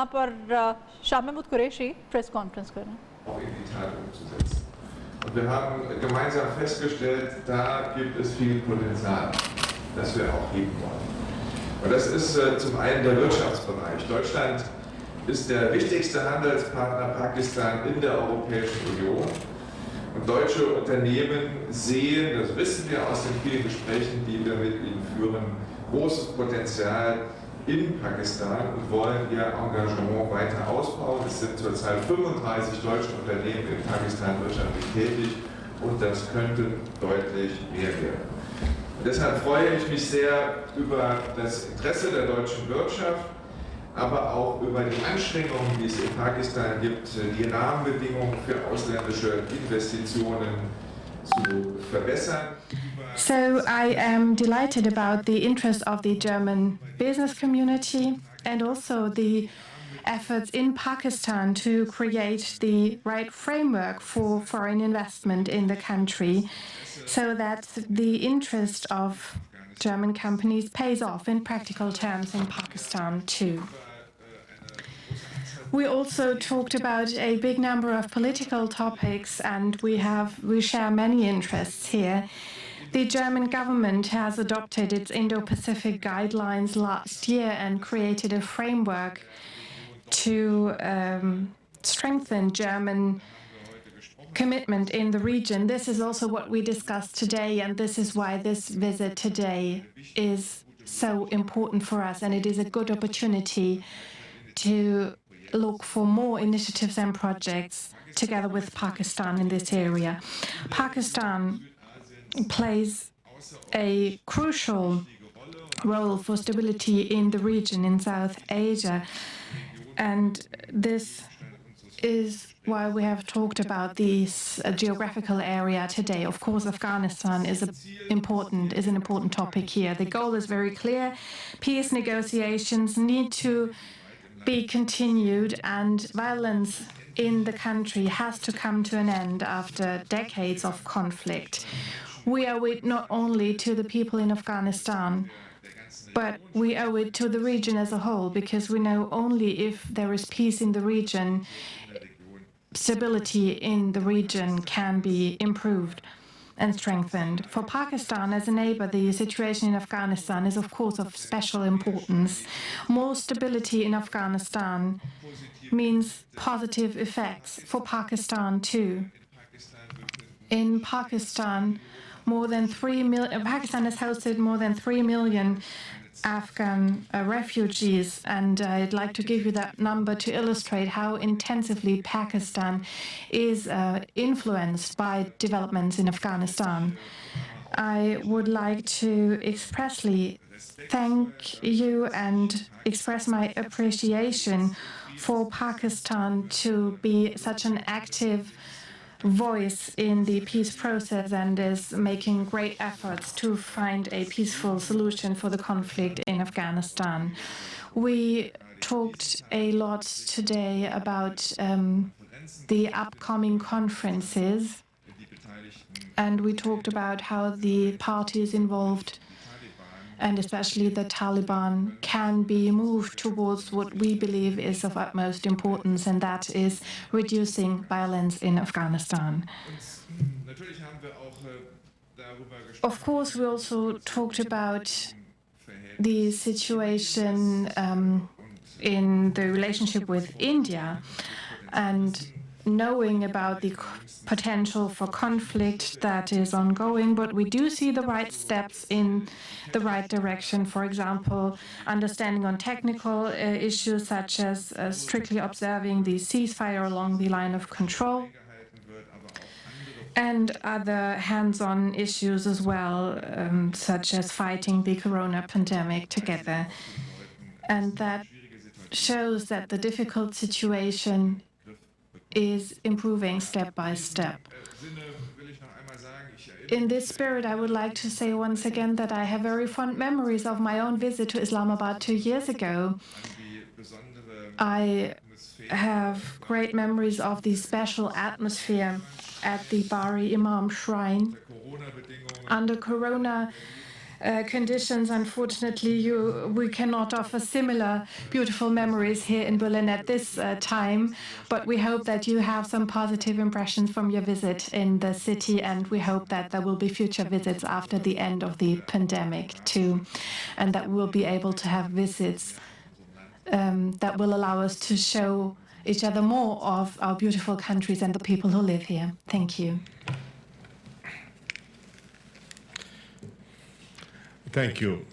यहाँ पर Shah Mahmood Qureshi press conference कर रहे हैं. Auch in die Tat umzusetzen. Und wir haben gemeinsam festgestellt, da gibt es viel Potenzial, das wir auch heben wollen. Und das ist zum einen der Wirtschaftsbereich. Deutschland ist der wichtigste Handelspartner Pakistan in der Europäischen Union. Und deutsche Unternehmen sehen, das wissen wir aus den vielen Gesprächen, die wir mit ihnen führen, großes Potenzial in Pakistan und wollen ihr Engagement weiter ausbauen. Es sind zurzeit 35 deutsche Unternehmen in Pakistan wirtschaftlich tätig und das könnten deutlich mehr werden. Und deshalb freue ich mich sehr über das Interesse der deutschen Wirtschaft, aber auch über die Anstrengungen, die es in Pakistan gibt, die Rahmenbedingungen für ausländische Investitionen zu verbessern. So I am delighted about the interest of the German business community and also the efforts in Pakistan to create the right framework for foreign investment in the country so that the interest of German companies pays off in practical terms in Pakistan too. We also talked about a big number of political topics, and we share many interests here. The German government has adopted its Indo-Pacific guidelines last year and created a framework to strengthen German commitment in the region. This is also what we discussed today, and this is why this visit today is so important for us, and it is a good opportunity to look for more initiatives and projects together with Pakistan in this area. Pakistan plays a crucial role for stability in the region in South Asia, and this is why we have talked about this geographical area today. Of course, Afghanistan is an important topic here. The goal is very clear. Peace negotiations need to be continued, and violence in the country has to come to an end after decades of conflict. We owe it not only to the people in Afghanistan, but we owe it to the region as a whole, because we know only if there is peace in the region, stability in the region can be improved and strengthened. For Pakistan as a neighbor, the situation in Afghanistan is of course of special importance. More stability in Afghanistan means positive effects for Pakistan too. In Pakistan, Pakistan has hosted more than 3 million Afghan refugees, and I'd like to give you that number to illustrate how intensively Pakistan is influenced by developments in Afghanistan. I would like to expressly thank you and express my appreciation for Pakistan to be such an active voice in the peace process and is making great efforts to find a peaceful solution for the conflict in Afghanistan. We talked a lot today about the upcoming conferences, and we talked about how the parties involved, and especially the Taliban, can be moved towards what we believe is of utmost importance, and that is reducing violence in Afghanistan. Of course, we also talked about the situation in the relationship with India, and knowing about the potential for conflict that is ongoing, but we do see the right steps in the right direction. For example, understanding on technical issues such as strictly observing the ceasefire along the line of control, and other hands-on issues as well, such as fighting the corona pandemic together. And that shows that the difficult situation is improving step by step. In this spirit, I would like to say once again that I have very fond memories of my own visit to Islamabad 2 years ago. I have great memories of the special atmosphere at the Bari Imam Shrine. Under corona conditions. Unfortunately, we cannot offer similar beautiful memories here in Berlin at this time, but we hope that you have some positive impressions from your visit in the city, and we hope that there will be future visits after the end of the pandemic too, and that we'll be able to have visits that will allow us to show each other more of our beautiful countries and the people who live here. Thank you. Thank you.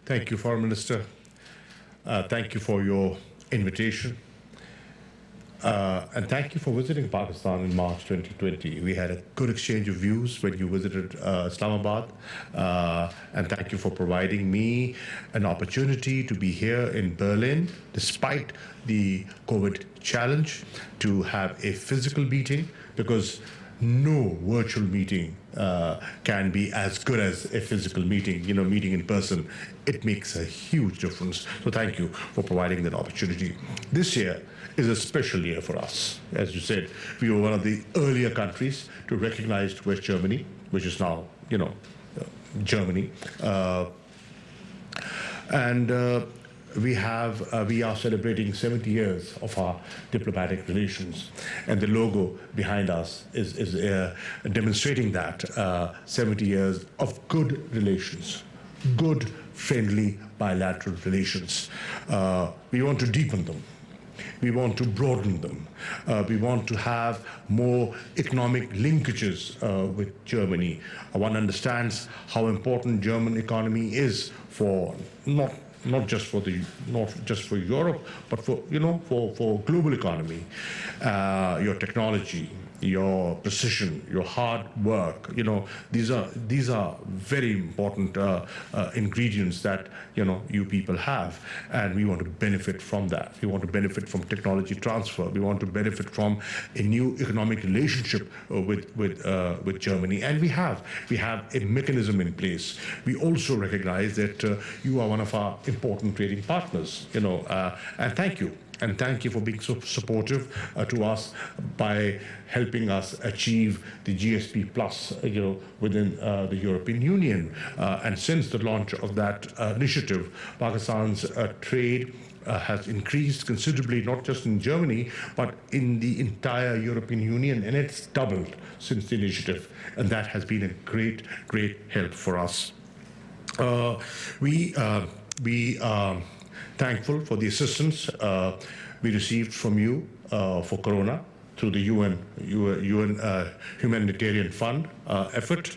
Thank you, Foreign Minister. Thank you for your invitation. And thank you for visiting Pakistan in March 2020. We had a good exchange of views when you visited Islamabad. And thank you for providing me an opportunity to be here in Berlin, despite the COVID challenge, to have a physical meeting, because no virtual meeting can be as good as a physical meeting, meeting in person. It makes a huge difference. So thank you for providing that opportunity. This year is a special year for us. As you said, we were one of the earlier countries to recognize West Germany, which is now, Germany. We are celebrating 70 years of our diplomatic relations, and the logo behind us is demonstrating that 70 years of good relations, good, friendly, bilateral relations. We want to deepen them. We want to broaden them. We want to have more economic linkages with Germany. One understands how important German economy is for not just for Europe, but for global economy. Your technology, your precision, your hard work, these are very important ingredients that you people have, and we want to benefit from that. We want to benefit from technology transfer. We want to benefit from a new economic relationship with Germany, and we have a mechanism in place. We also recognize that you are one of our important trading partners, and thank you. And thank you for being so supportive to us by helping us achieve the GSP Plus, within the European Union. And since the launch of that initiative, Pakistan's trade has increased considerably, not just in Germany, but in the entire European Union, and it's doubled since the initiative. And that has been a great, great help for us. We are thankful for the assistance we received from you for Corona through the UN Humanitarian Fund effort.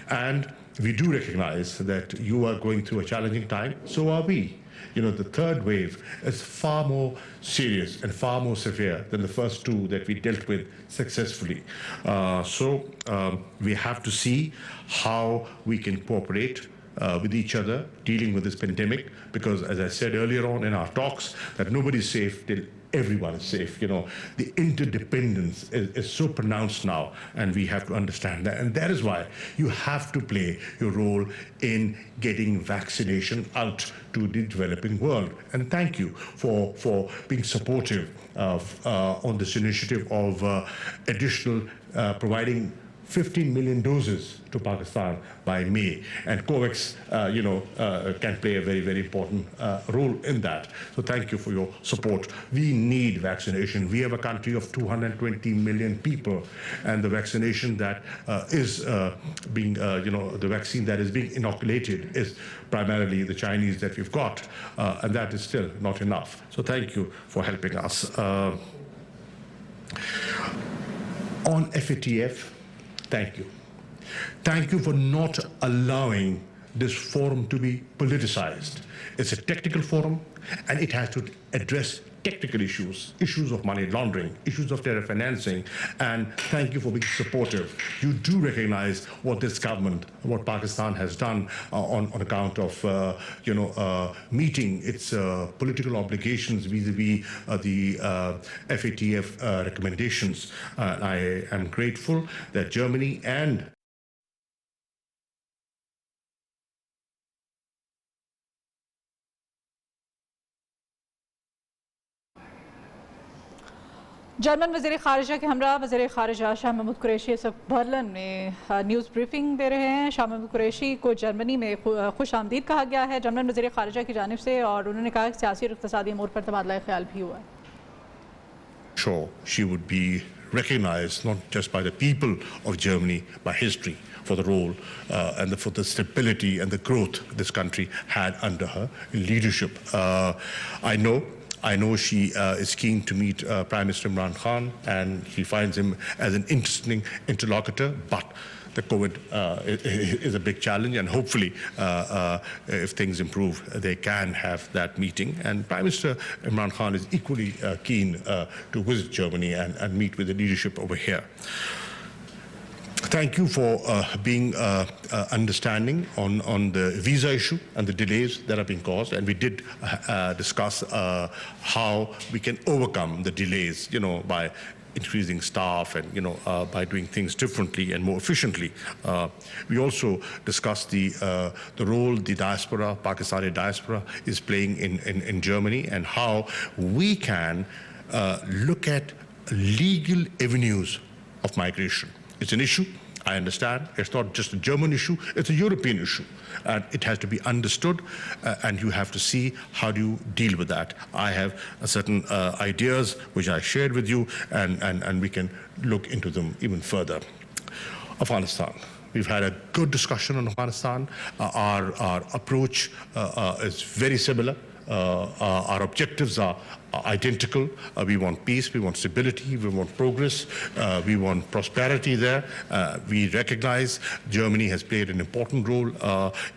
And we do recognize that you are going through a challenging time. So are we. The third wave is far more serious and far more severe than the first two that we dealt with successfully. So we have to see how we can cooperate with each other dealing with this pandemic, because as I said earlier on in our talks, that nobody's safe till everyone is safe. The interdependence is so pronounced now, and we have to understand that. And that is why you have to play your role in getting vaccination out to the developing world. And thank you for being supportive on this initiative of additional providing 15 million doses to Pakistan by May, and COVAX, can play a very, very important role in that. So thank you for your support. We need vaccination. We have a country of 220 million people, and the vaccination that is being, the vaccine that is being inoculated is primarily the Chinese that we've got, and that is still not enough. So thank you for helping us. On FATF, thank you. Thank you for not allowing this forum to be politicized. It's a technical forum, and it has to address technical issues of money laundering, issues of terror financing, and thank you for being supportive. You do recognize what this government, what Pakistan has done on account of, meeting its political obligations vis-a-vis the FATF recommendations. I am grateful that Germany and German वज़ीर ख़ारिजा के हमरा वज़ीर ख़ारिजा शाह महमूद कुरैशी इस वक्त Berlin में news briefing दे रहे हैं। शाह महमूद कुरैशी को जर्मनी में खुश आमदीद कहा गया है जर्मन वज़ीर ख़ारिजा की जानिब से, और उन्होंने कहा कि सियासी और इक़्तिसादी अमूर पर तबादला ख्याल भी हुआ है। Sure, she would be recognized not just by the people of Germany, by history, for the role and for the stability and the growth this country had under her leadership. I know she is keen to meet Prime Minister Imran Khan, and she finds him as an interesting interlocutor, but the COVID is a big challenge, and hopefully, if things improve, they can have that meeting. And Prime Minister Imran Khan is equally keen to visit Germany and meet with the leadership over here. Thank you for being understanding on the visa issue and the delays that are being caused. And we did discuss how we can overcome the delays, by increasing staff and, by doing things differently and more efficiently. We also discussed the role the diaspora, Pakistani diaspora, is playing in Germany, and how we can look at legal avenues of migration. It's an issue, I understand. It's not just a German issue, it's a European issue. And it has to be understood, and you have to see how do you deal with that. I have certain ideas which I shared with you, and we can look into them even further. Afghanistan. We've had a good discussion on Afghanistan. Our approach is very similar. Our objectives are identical. We want peace, we want stability, we want progress, we want prosperity there. We recognize Germany has played an important role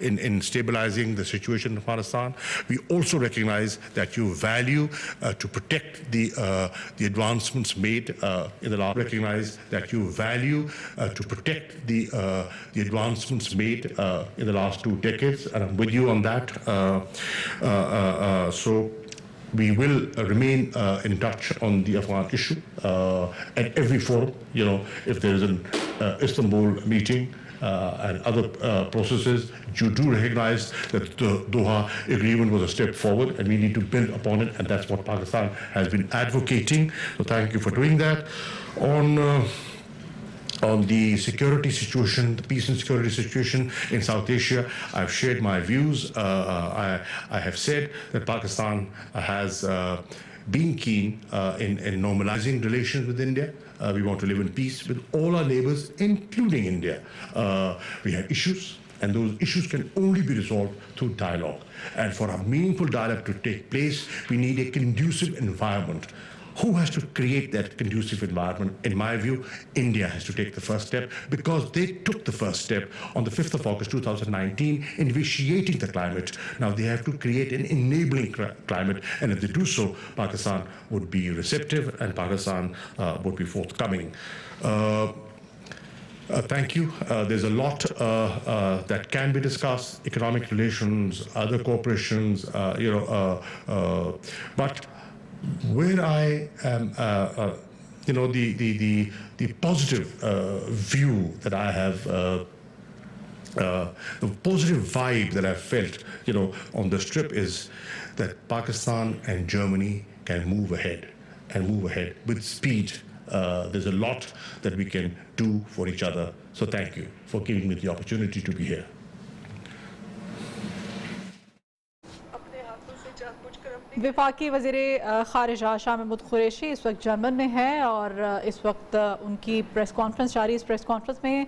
in stabilizing the situation in Afghanistan. We also recognize that you value to protect the advancements made in the last. Recognize that you value to protect the advancements made in the last 2 decades, and I'm with you on that. So we will remain in touch on the Afghan issue at every forum. If there is an Istanbul meeting and other processes, you do recognize that the Doha agreement was a step forward, and we need to build upon it, and that's what Pakistan has been advocating. So thank you for doing that. On the security situation, the peace and security situation in South Asia, I've shared my views. I have said that Pakistan has been keen in normalizing relations with India. We want to live in peace with all our neighbors, including India. We have issues, and those issues can only be resolved through dialogue. And for a meaningful dialogue to take place, we need a conducive environment. Who has to create that conducive environment? In my view, India has to take the first step, because they took the first step on the 5th of August 2019 in vitiating the climate. Now they have to create an enabling climate, and if they do so, Pakistan would be receptive, and Pakistan would be forthcoming. Thank you. There's a lot that can be discussed: economic relations, other corporations, but where I am, the positive view that I have, the positive vibe that I've felt, on this trip is that Pakistan and Germany can move ahead with speed. There's a lot that we can do for each other. So thank you for giving me the opportunity to be here. वफाकी वज़ीर ख़ारिजा शाह महमूद कुरैशी इस वक्त German में है, और इस वक्त उनकी प्रेस कॉन्फ्रेंस जारी। इस प्रेस कॉन्फ्रेंस में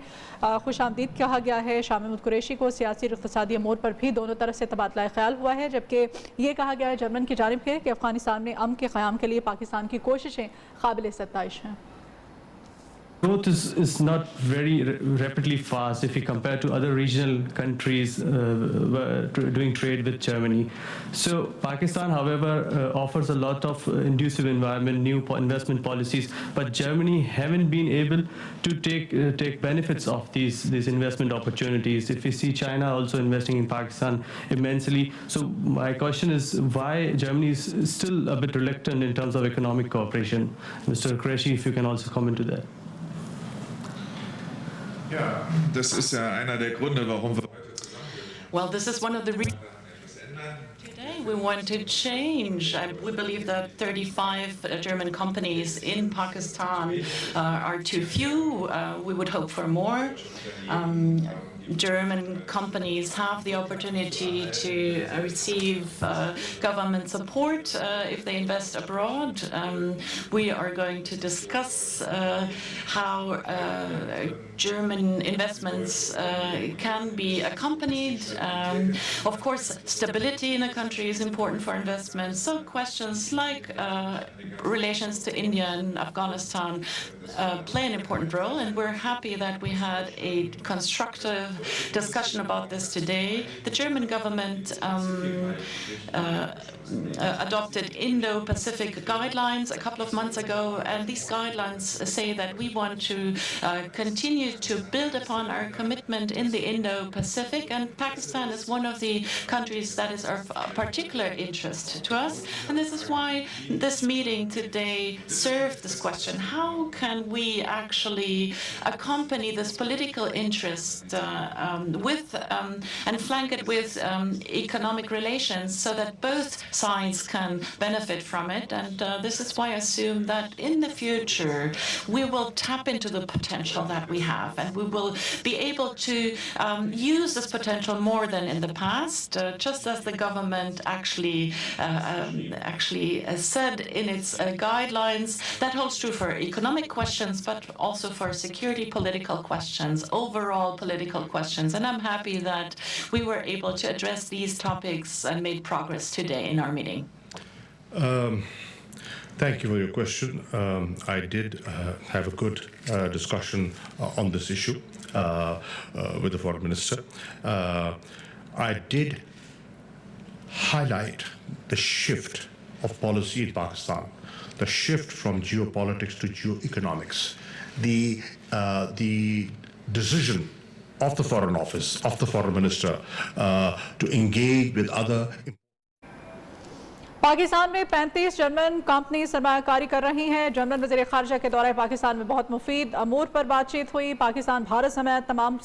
खुश आमदीद कहा गया है शाह महमूद कुरैशी को। सियासी और इक़्तिसादी अमूर पर भी दोनों तरफ से तबादला ख्याल हुआ है, जबकि ये कहा गया है जर्मन की जानिब से कि अफ़गानिस्तान में अमन के क़याम के लिए पाकिस्तान की कोशिशें काबिल सत्ताइश हैं। Growth is not very rapidly fast if you compare to other regional countries doing trade with Germany. So Pakistan, however, offers a lot of conducive environment, new investment policies, but Germany haven't been able to take benefits of these investment opportunities. If we see China also investing in Pakistan immensely, so my question is why Germany is still a bit reluctant in terms of economic cooperation. Mr. Qureshi, if you can also comment to that. Ja, das ist ja einer der Gründe, warum wir heute zusammen sind. Well, this is one of the reasons Etwas ändern. today We want to change. We believe that 35 German companies in Pakistan are too few. We would hope for more. German companies have the opportunity to receive government support if they invest abroad. We are going to discuss how German investments can be accompanied. Of course, stability in a country is important for investments. So questions like relations to India and Afghanistan play an important role, and we're happy that we had a constructive discussion about this today. The German government adopted Indo-Pacific guidelines a couple of months ago, and these guidelines say that we want to continue to build upon our commitment in the Indo-Pacific, and Pakistan is one of the countries that is of particular interest to us, and this is why this meeting today served this question: how can we actually accompany this political interest with and flank it with economic relations so that both sides can benefit from it? And this is why I assume that in the future we will tap into the potential that we have, and we will be able to use this potential more than in the past, just as the government actually said in its guidelines. That holds true for economic questions, but also for security political questions, overall political questions. And I'm happy that we were able to address these topics and made progress today in our meeting. Thank you for your question. I did have a good discussion on this issue with the foreign minister. I did highlight the shift of policy in Pakistan, the shift from geopolitics to geoeconomics, the decision of the Foreign Office, of the Foreign Minister, to engage with other. Pakistan में 35 German company सरमायाकारी कर रही हैं। German वज़ीर ख़ारिजा के दौरे पाकिस्तान में बहुत मुफीद अमूर पर बातचीत हुई। पाकिस्तान भारत समेत तमाम